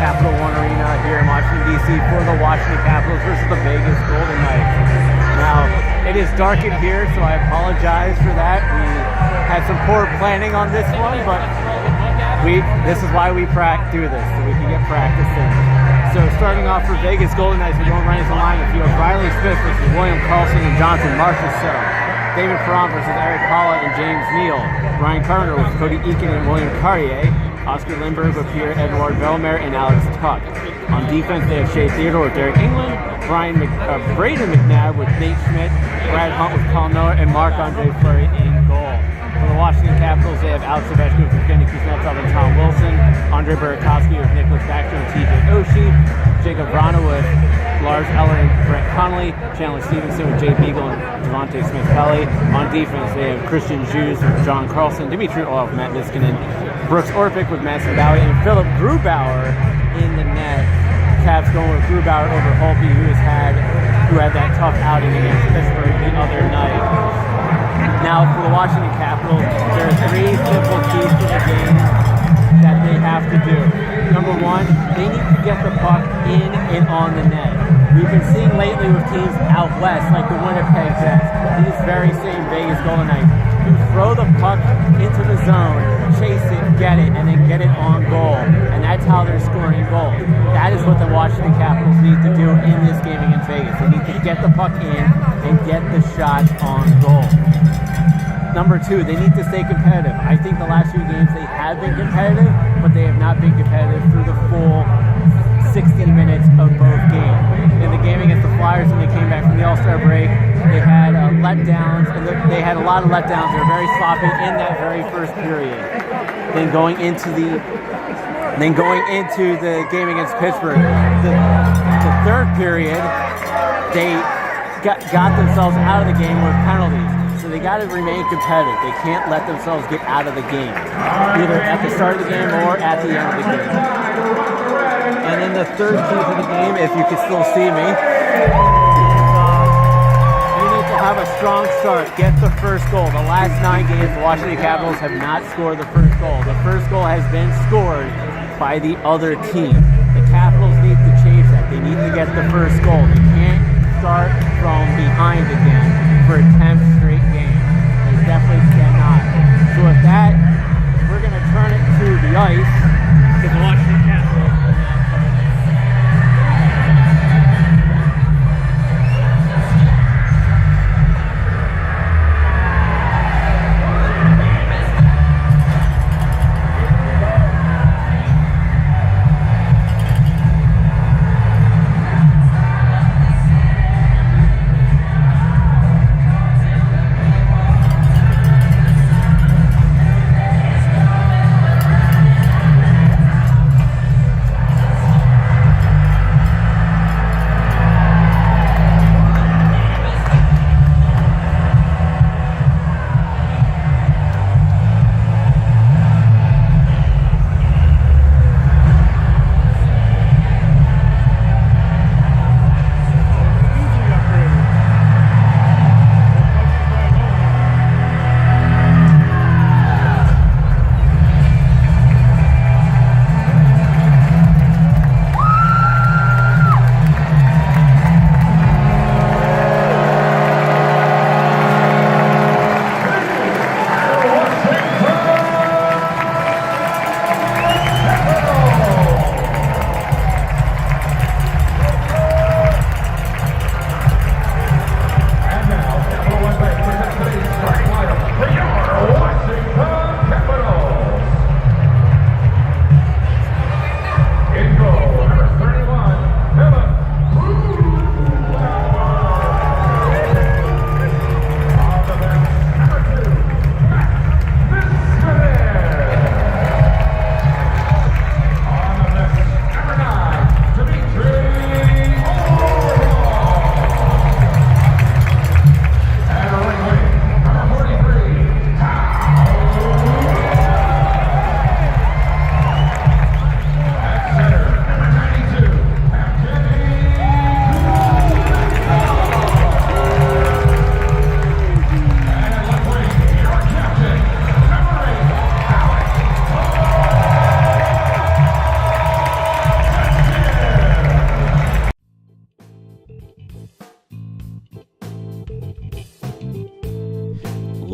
Capital One Arena here in Washington, D.C. for the Washington Capitals versus the Vegas Golden Knights. Now, it is dark in here, so I apologize for that. We had some poor planning on this one, but this is why we do this, so we can get practice in. So starting off for Vegas Golden Knights, we're going right into the lineup. You have Riley Smith versus William Karlsson and Jonathan Marchessault. David Perron versus Eric Holla and James Neal. Ryan Carter with Cody Eakin and William Carrier. Oscar Lindbergh with Pierre-Edouard Bellemare and Alex Tuck. On defense, they have Shea Theodore with Derek England, Braden McNabb with Nate Schmidt, Brad Hunt with Colin Miller, and Marc-Andre Fleury in goal. For the Washington Capitals, they have Alex Ovechkin with Evgeny Kuznetsov and Tom Wilson, Andre Burakovsky with Nicholas Backstrom and TJ Oshie, Jacob Vrana with Lars Eller and Brett Connolly, Chandler Stevenson with Jay Beagle and Devontae Smith-Pelly. On defense, they have Christian Djoos with John Carlson, Dimitri Orlov with Matt Niskanen, Brooks Orpik with Madison Bowie, and Philip Grubauer in the net. Caps going with Grubauer over Holtby, who had that tough outing against Pittsburgh the other night. Now, for the Washington Capitals, there are 3 simple keys to the game that they have to do. Number 1, they need to get the puck in and on the net. We've been seeing lately with teams out west, like the Winnipeg Jets, these very same Vegas Golden Knights, who throw the puck into the zone, chase it, get it, and then get it on goal. And that's how they're scoring goals. That is what the Washington Capitals need to do in this game against Vegas. They need to get the puck in and get the shots on goal. Number 2, they need to stay competitive. I think the last few games they have been competitive, but they have not been competitive through the full 60 minutes of both games. In the game against the Flyers, when they came back from the All-Star break, they had letdowns, and they had a lot of letdowns. They were very sloppy in that very first period. Then going into the game against Pittsburgh, the third period, they got themselves out of the game with penalties. So they got to remain competitive. They can't let themselves get out of the game, either at the start of the game or at the end of the game. And then the third key to the game, if you can still see me, you need to have a strong start. Get the first goal. The last 9 games, the Washington Capitals have not scored the first goal. The first goal has been scored by the other team. The Capitals need to change that. They need to get the first goal. They can't start from behind again for a 10th straight game. They definitely cannot. So with that, we're going to turn it to the ice to the Washington Capitals.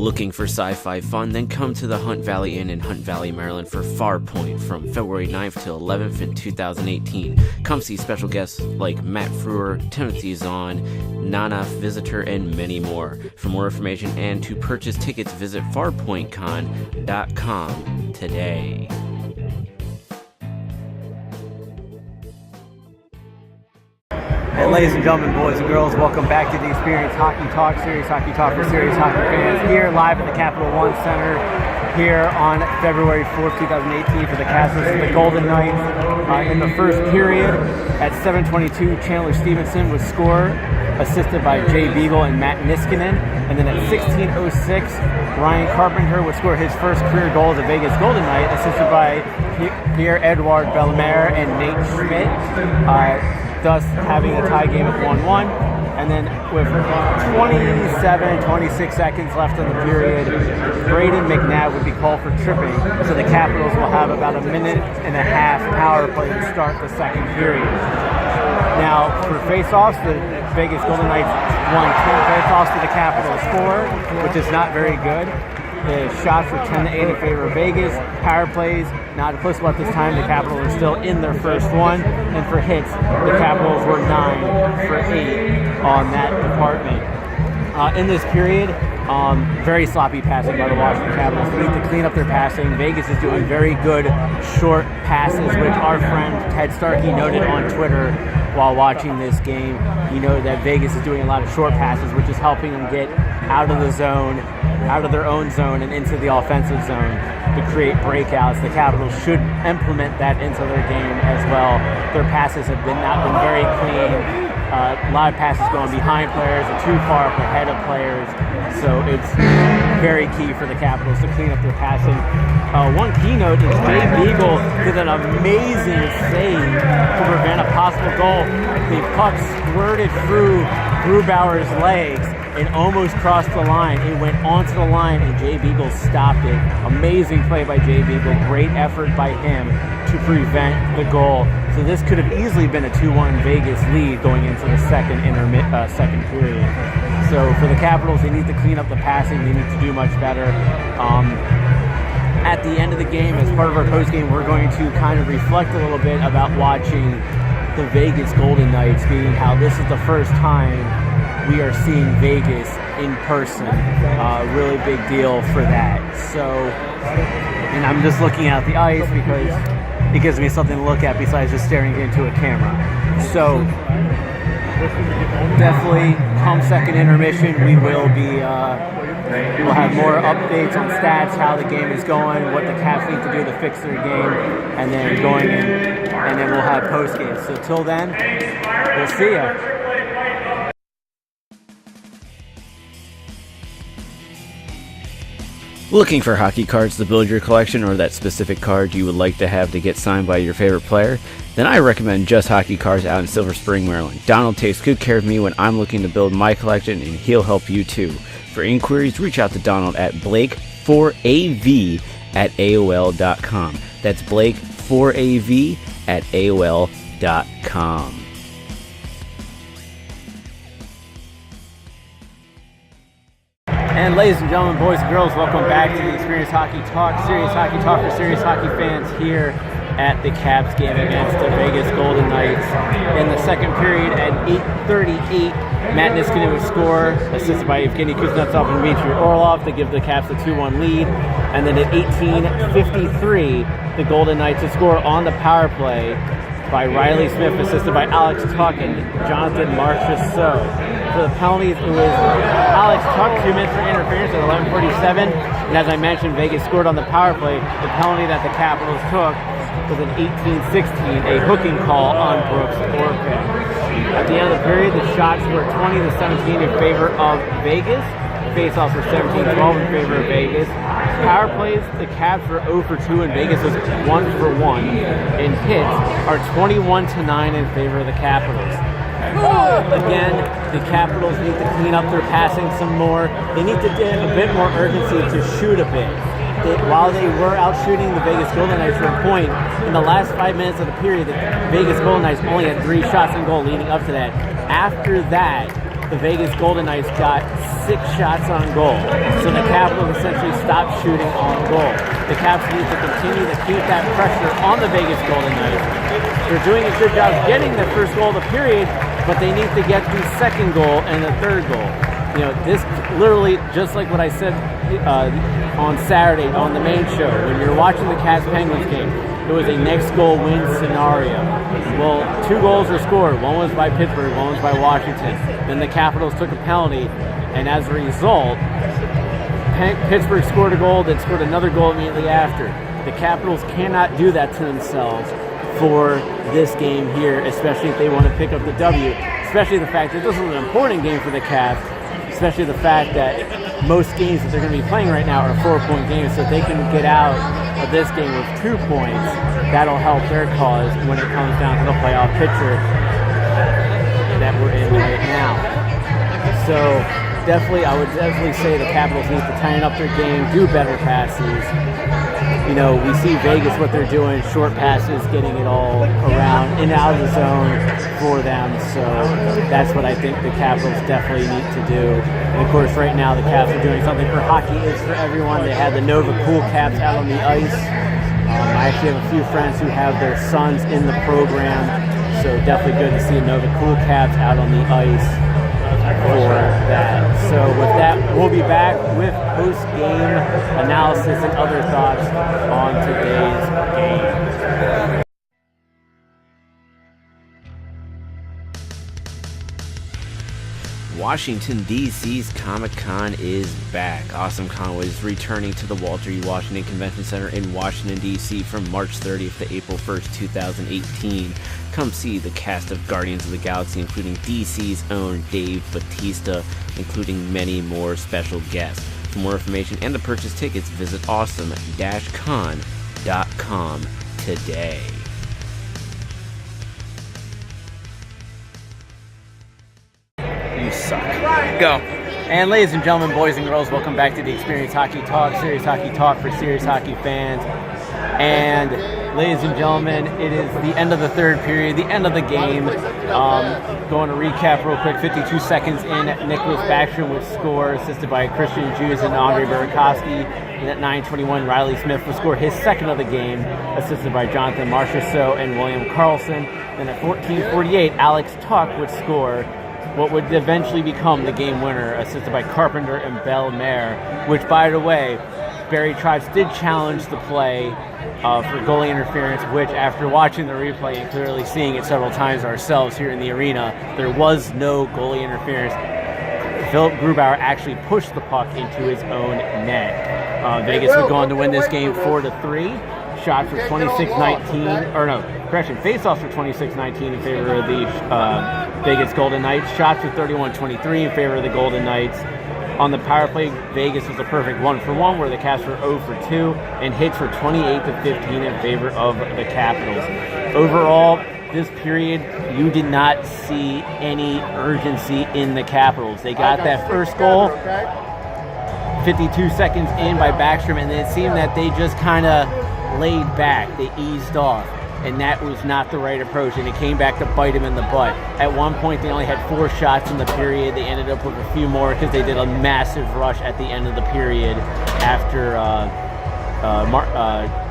Looking for sci-fi fun? Then come to the Hunt Valley Inn in Hunt Valley, Maryland for Farpoint from February 9th to 11th in 2018. Come see special guests like Matt Frewer, Timothy Zahn, Nana Visitor, and many more. For more information and to purchase tickets, visit farpointcon.com today. And ladies and gentlemen, boys and girls, welcome back to the Experience Hockey Talk, serious hockey talk for serious hockey fans, here live at the Capital One Center here on February 4th, 2018 for the Caps versus the Golden Knights. In the first period, at 7:22, Chandler Stevenson would score, assisted by Jay Beagle and Matt Niskanen. And then at 16:06, Ryan Carpenter would score his first career goal as a Vegas Golden Knight, assisted by Pierre-Edouard Bellemare and Nate Schmidt, thus having a tie game at 1-1. And then with 26 seconds left in the period, Braden McNabb would be called for tripping. So the Capitals will have about a minute and a half power play to start the second period. Now, for face-offs, the Vegas Golden Knights won 10 face-offs to the Capitals 4, which is not very good. The shots were 10-8 in favor of Vegas. Power plays, not applicable at this time. The Capitals are still in their first one. And for hits, the Capitals were 9 for 8 on that department. In this period, very sloppy passing by the Washington Capitals. They need to clean up their passing. Vegas is doing very good short passes, which our friend Ted Starkey noted on Twitter while watching this game. He noted that Vegas is doing a lot of short passes, which is helping them get out of the zone, out of their own zone and into the offensive zone to create breakouts. The Capitals should implement that into their game as well. Their passes have not been very clean. A lot of passes going behind players and too far up ahead of players. So it's very key for the Capitals to clean up their passing. One keynote is Jay Beagle did an amazing save to prevent a possible goal. The puck squirted through Grubauer's legs and almost crossed the line. It went onto the line and Jay Beagle stopped it. Amazing play by Jay Beagle. Great effort by him to prevent the goal. So this could have easily been a 2-1 Vegas lead going into the second period. So for the Capitals, they need to clean up the passing. They need to do much better. At the end of the game, as part of our post-game, we're going to kind of reflect a little bit about watching the Vegas Golden Knights, being how this is the first time we are seeing Vegas in person. Really big deal for that. So, and I'm just looking at the ice because it gives me something to look at besides just staring into a camera. So, definitely come second intermission, we will be, we'll have more updates on stats, how the game is going, what the Caps need to do to fix their game, and then going in, and then we'll have post game. So till then, we'll see ya. Looking for hockey cards to build your collection, or that specific card you would like to have to get signed by your favorite player? Then I recommend Just Hockey Cards out in Silver Spring, Maryland. Donald takes good care of me when I'm looking to build my collection, and he'll help you too. For inquiries, reach out to Donald at blake4av@aol.com. That's blake4av@aol.com. And ladies and gentlemen, boys and girls, welcome back to the Experience Hockey Talk, serious hockey talk for serious hockey fans here at the Caps game against the Vegas Golden Knights. In the second period at 8:38, Matt Niskanen would score, assisted by Evgeny Kuznetsov and Dmitry Orlov to give the Caps a 2-1 lead. And then at 18:53, the Golden Knights would score on the power play by Riley Smith, assisted by Alex Tuck and Jonathan Marchessault. For the penalties, it was Alex Tuck, 2 minutes for interference at 11:47. And as I mentioned, Vegas scored on the power play. The penalty that the Capitals took was an 18-16, a hooking call on Brooks Orpik. At the end of the period, the shots were 20-17 in favor of Vegas. Faceoffs were 17-12 in favor of Vegas. Power plays, the Caps were 0 for 2 and Vegas was 1 for 1. And hits are 21-9 in favor of the Capitals. Again, the Capitals need to clean up their passing some more. They need to get a bit more urgency to shoot a bit. While they were out shooting the Vegas Golden Knights for a point, in the last 5 minutes of the period, the Vegas Golden Knights only had 3 shots on goal leading up to that. After that, the Vegas Golden Knights got 6 shots on goal. So the Capitals essentially stopped shooting on goal. The Caps need to continue to keep that pressure on the Vegas Golden Knights. They're doing a good job getting the first goal of the period, but they need to get the second goal and the third goal. You know, this literally, just like what I said on Saturday on the main show, when you're watching the Caps-Penguins game, it was a next goal win scenario. Well, 2 goals were scored. One was by Pittsburgh, one was by Washington. Then the Capitals took a penalty, and as a result, Pittsburgh scored a goal, then scored another goal immediately after. The Capitals cannot do that to themselves for this game here, especially if they want to pick up the W, especially the fact that this is an important game for the Caps, especially the fact that most games that they're going to be playing right now are 4-point games, so if they can get out of this game with 2 points, that'll help their cause when it comes down to the playoff picture that we're in right now. So I would definitely say the Capitals need to tighten up their game, do better passes. You know, we see Vegas, what they're doing, short passes, getting it all around, in and out of the zone for them. So that's what I think the Capitals definitely need to do. And of course, right now the Caps are doing something for Hockey Is for Everyone. They had the Nova Cool Caps out on the ice. I actually have a few friends who have their sons in the program. So definitely good to see Nova Cool Caps out on the ice for that. So with that, we'll be back with post-game analysis and other thoughts on today's game. Washington, D.C.'s Comic-Con is back. Awesome Con is returning to the Walter E. Washington Convention Center in Washington, D.C. from March 30th to April 1st, 2018. Come see the cast of Guardians of the Galaxy, including DC's own Dave Bautista, including many more special guests. For more information and to purchase tickets, visit awesome-con.com today. You suck. Go. And ladies and gentlemen, boys and girls, welcome back to the Experience Hockey Talk, Serious Hockey Talk for serious hockey fans. And ladies and gentlemen, it is the end of the third period, the end of the game. Going to recap real quick, 52 seconds in, Nicholas Backstrom would score, assisted by Christian Jews and Andre Burakovsky. And at 9:21, Riley Smith would score his second of the game, assisted by Jonathan Marchessault and William Karlsson. Then at 14:48, Alex Tuch would score what would eventually become the game winner, assisted by Carpenter and Bellemare, which, by the way, Barry Trotz did challenge the play for goalie interference, which, after watching the replay and clearly seeing it several times ourselves here in the arena, there was no goalie interference. Philip Grubauer actually pushed the puck into his own net. Vegas would go on to win this game 4-3. Shot for 26-19, or no, correction, face-offs for 26-19 in favor of the Vegas Golden Knights. Shots for 31-23 in favor of the Golden Knights. On the power play, Vegas was a perfect 1-for-1, where the Caps were 0-for-2, and hits for 28-15 in favor of the Capitals. Overall, this period, you did not see any urgency in the Capitals. They got that first goal 52 seconds in by Backstrom, and it seemed that they just kind of laid back. They eased off, and that was not the right approach, and it came back to bite them in the butt. At one point, they only had 4 shots in the period. They ended up with a few more because they did a massive rush at the end of the period after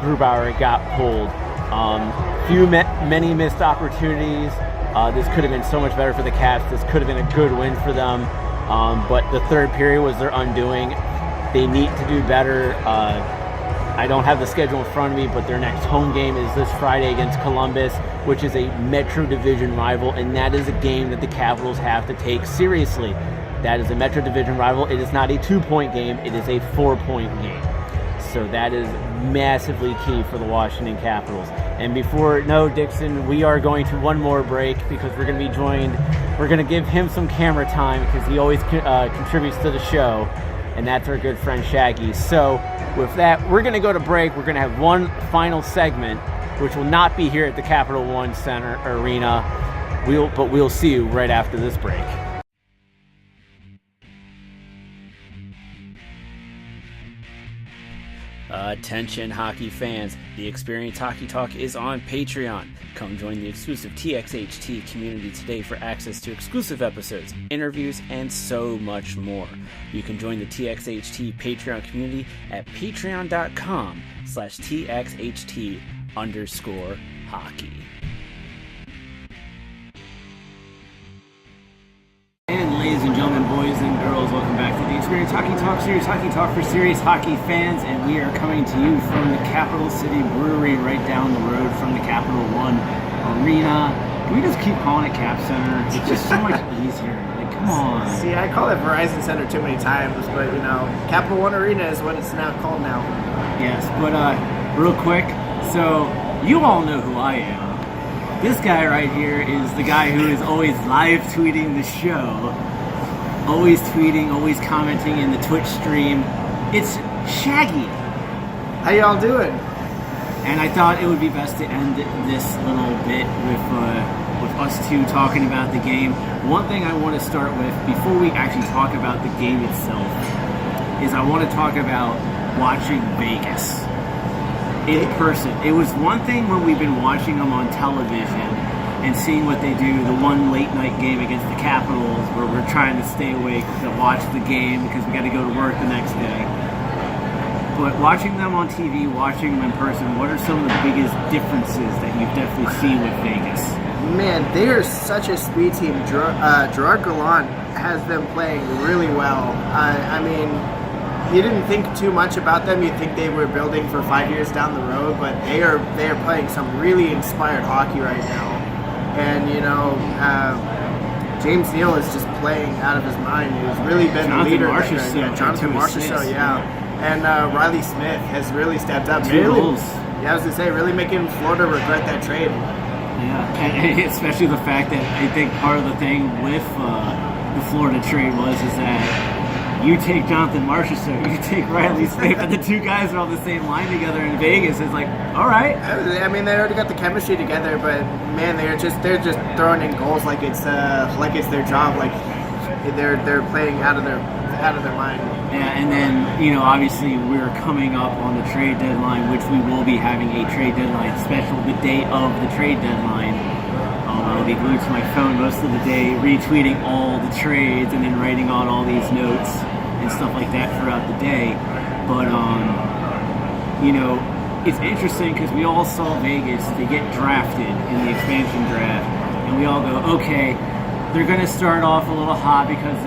Grubauer got pulled. Many missed opportunities. This could have been so much better for the Caps. This could have been a good win for them, but the third period was their undoing. They need to do better. I don't have the schedule in front of me, but their next home game is this Friday against Columbus, which is a Metro Division rival, and that is a game that the Capitals have to take seriously. That is a Metro Division rival. It is not a 2-point game. It is a 4-point game. So that is massively key for the Washington Capitals. And Dixon, we are going to one more break because we're going to be joined. We're going to give him some camera time because he always contributes to the show, and that's our good friend Shaggy. So with that, we're going to go to break. We're going to have one final segment, which will not be here at the Capital One Center Arena. We'll see you right after this break. Attention hockey fans, the Experience Hockey Talk is on Patreon. Come join the exclusive Txht community today for access to exclusive episodes, interviews, and so much more. You can join the Txht Patreon community at patreon.com/TXHT_hockey. And ladies and gentlemen, boys and girls, welcome back to the Experience Hockey Talk, serious hockey talk for serious hockey fans, and we are coming to you from the Capital City Brewery right down the road from the Capital One Arena. Can we just keep calling it Cap Center? It's just so much easier. Like, come on. See, I call it Verizon Center too many times, but you know, Capital One Arena is what it's now called now. Yes, but real quick, so you all know who I am. This guy right here is the guy who is always live tweeting the show. Always tweeting, always commenting in the Twitch stream. It's Shaggy. How y'all doing? And I thought it would be best to end this little bit with us two talking about the game. One thing I want to start with, before we actually talk about the game itself, is I want to talk about watching Vegas in person. It was one thing when we've been watching them on television and seeing what they do, the one late night game against the Capitals where we're trying to stay awake to watch the game because we got to go to work the next day. But watching them on TV, watching them in person, what are some of the biggest differences that you've definitely seen with Vegas? Man, they are such a speed team. Gerard Gallant has them playing really well. I mean, you didn't think too much about them. You'd think they were building for 5 years down the road, but they are playing some really inspired hockey right now. And you know, James Neal is just playing out of his mind. He's really been the leader. Jonathan Marchessault, yeah. And Riley Smith has really stepped up. Goals. Yeah, I was gonna say, really making Florida regret that trade. Yeah, and especially the fact that I think part of the thing with the Florida trade is that you take Jonathan Marchessault, you take Riley Smith, and the two guys are on the same line together in Vegas. It's like, all right. I mean, they already got the chemistry together, but man, they're just throwing in goals like it's their job, like they're playing out of their mind. Yeah, and then you know, obviously we're coming up on the trade deadline, which we will be having a trade deadline special the day of the trade deadline. I'll be glued to my phone most of the day, retweeting all the trades and then writing on all these notes and stuff like that throughout the day. But, you know, it's interesting because we all saw Vegas, they get drafted in the expansion draft, and we all go, okay, they're going to start off a little hot because,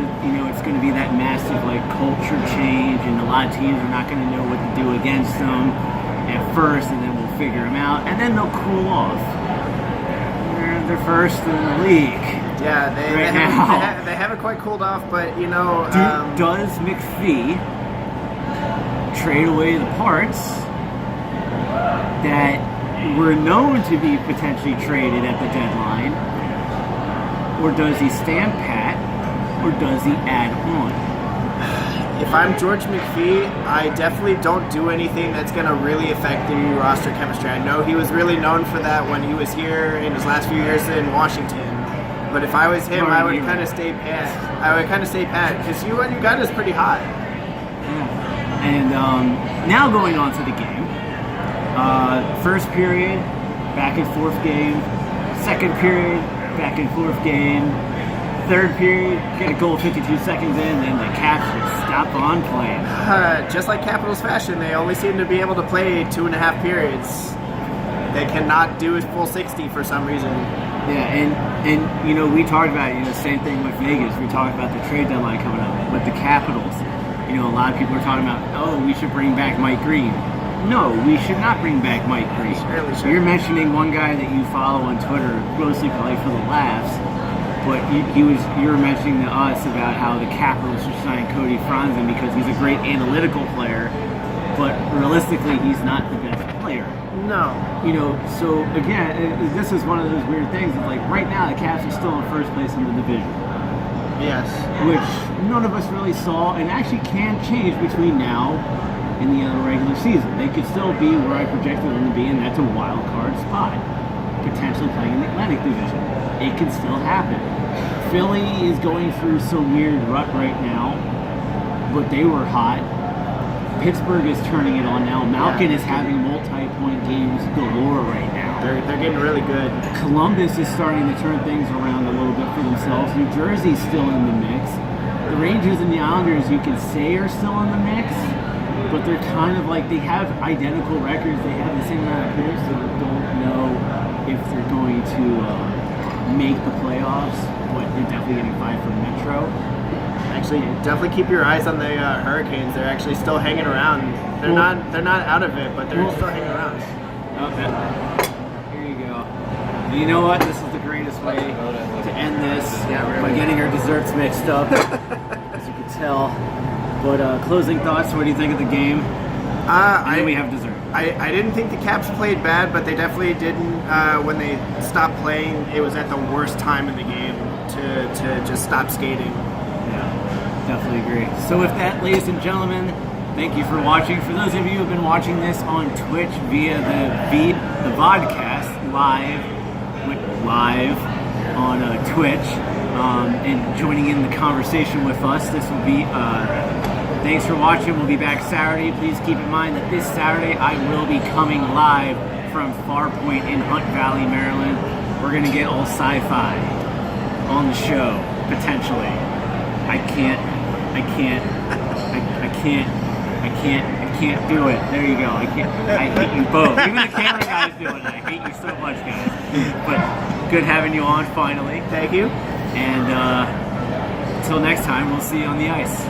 it's going to be that massive, like, culture change, and a lot of teams are not going to know what to do against them at first, and then we'll figure them out, and then they'll cool off. They're first in the league. Yeah, they haven't quite cooled off, but you know. Does McPhee trade away the parts that were known to be potentially traded at the deadline, or does he stand pat, or does he add on? If I'm George McPhee, I definitely don't do anything that's going to really affect the roster chemistry. I know he was really known for that when he was here in his last few years in Washington. But if I was him, I would kind of stay pat. Because what you got is pretty hot. Yeah. And now going on to the game. First period, back and forth game. Second period, back and forth game. Third period, get a goal 52 seconds in, and the Caps just stop on playing. Just like Capitals fashion, they only seem to be able to play 2.5 periods. They cannot do a full 60 for some reason. Yeah, and you know, we talked about the same thing with Vegas. We talked about the trade deadline coming up with the Capitals. You know, a lot of people are talking about, we should bring back Mike Green. No, we should not bring back Mike Green. So you're mentioning one guy that you follow on Twitter, mostly probably for the laughs. But you were mentioning to us about how the Capitals should sign Cody Franzen because he's a great analytical player, but realistically, he's not the best player. No. You know, so again, this is one of those weird things. Of like right now, the Caps are still in first place in the division. Yes. Which none of us really saw, and actually can change between now and the regular season. They could still be where I projected them to be, and that's a wild card spot, potentially playing in the Atlantic Division. It can still happen. Philly is going through some weird rut right now, but they were hot. Pittsburgh is turning it on now. Malkin is having multi-point games galore right now. They're getting really good. Columbus is starting to turn things around a little bit for themselves. New Jersey's still in the mix. The Rangers and the Islanders, you can say, are still in the mix, but they're kind of like, they have identical records. They have the same amount of players, so they don't know if they're going to make the playoffs, but they're definitely getting five from Metro. Actually, definitely keep your eyes on the Hurricanes. They're actually still hanging around. They're not out of it, but they're still hanging around. Okay. Here you go. And you know what? This is the greatest way to end this by getting our desserts mixed up, as you can tell. But closing thoughts. What do you think of the game? And then we have dessert. I didn't think the Caps played bad, but they definitely didn't. When they stopped playing, it was at the worst time in the game to just stop skating. Yeah, definitely agree. So with that, ladies and gentlemen, thank you for watching. For those of you who have been watching this on Twitch via the vodcast live on Twitch, and joining in the conversation with us, this will be. Thanks for watching. We'll be back Saturday. Please keep in mind that this Saturday I will be coming live from Farpoint in Hunt Valley, Maryland. We're gonna get all sci-fi on the show potentially. I can't do it. There you go. I hate you both. Even the camera guys do it. I hate you so much, guys. But good having you on finally. Thank you. And until next time, we'll see you on the ice.